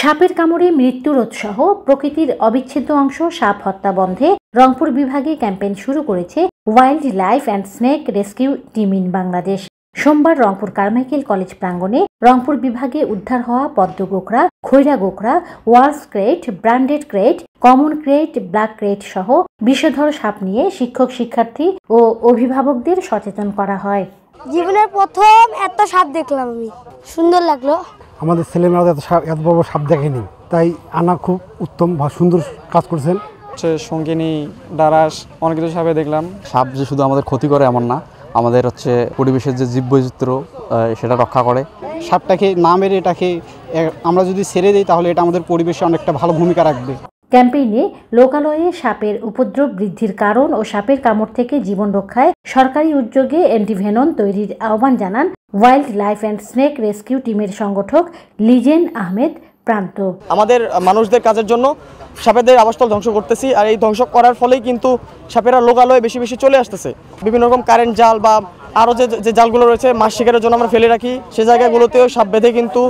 সাপের কামড়ে মৃত্যু রোধসহ প্রকৃতির অবিচ্ছেদ্য অংশ সাপ হত্যা বন্ধে রংপুর বিভাগে ক্যাম্পেইন শুরু করেছে wild life and snake rescue team in Bangladesh. সোমবার রংপুর কারমাইকেল কলেজ প্রাঙ্গণে রংপুর বিভাগে উদ্ধার হওয়া পদ্ম গোখরা, খৈরা গোখরা, Wall's krait, banded krait, common krait, black krait সহ বিষধর সাপ নিয়ে শিক্ষক, শিক্ষার্থী ও অভিভাবকদের সচেতন করা হয়। জীবনের প্রথম এত সাপ দেখলাম, আমি সুন্দর লাগলো। আমাদের ছেলেমেয়েরা এত বড় সাপ দেখেনি, তাই আনা খুব উত্তম বা সুন্দর কাজ করছেন। সঙ্গিনী, ডারাস, অনেক কিছু সাপে দেখলাম। সাপ যে শুধু আমাদের ক্ষতি করে এমন না, আমাদের পরিবেশের যে জীববৈচিত্র্য সেটা রক্ষা করে। সাপটাকে না মেরে এটাকে আমরা যদি ছেড়ে দিই তাহলে এটা আমাদের পরিবেশে অনেকটা ভালো ভূমিকা রাখবে। ক্যাম্পেইনে লোকালয়ে সাপের উপদ্রব বৃদ্ধির কারণ ও সাপের কামড় থেকে জীবন রক্ষায় সরকারি উদ্যোগে অ্যান্টিভেনম তৈরির আহ্বান জানান wild life and snake rescue টিমের সংগঠক লিজেন আহমেদ প্রান্ত। আমাদের মানুষদের কাজের জন্য সাপেদের আবাসস্থল ধ্বংস করতেছি, আর এই ধ্বংস করার ফলেই কিন্তু সাপেরা লোকালয়ে বেশি বেশি চলে আসতেছে। বিভিন্ন রকম কারেন্ট জাল বা আরও যে জালগুলো রয়েছে মাছ শিকারের জন্য আমরা ফেলে রাখি, সে জায়গাগুলোতেও সাপ বেঁধে কিন্তু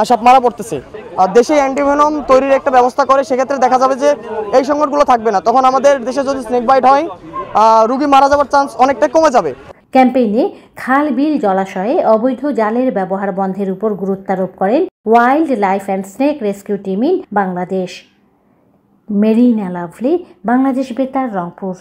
সাপ মারা পড়তেছে। আর দেশে অ্যান্টিভেনম তৈরির একটা ব্যবস্থা করে, সেক্ষেত্রে দেখা যাবে যে এই সংকটগুলো থাকবে না। তখন আমাদের দেশে যদি স্নেক বাইট হয়, রোগী মারা যাওয়ার চান্স অনেকটাই কমে যাবে। ক্যাম্পেইনে খাল, বিল, জলাশয়ে অবৈধ জালের ব্যবহার বন্ধের উপর গুরুত্বারোপ করেন wild life and snake rescue team in Bangladesh. Marina lovely, Bangladesh বেতার, রংপুর।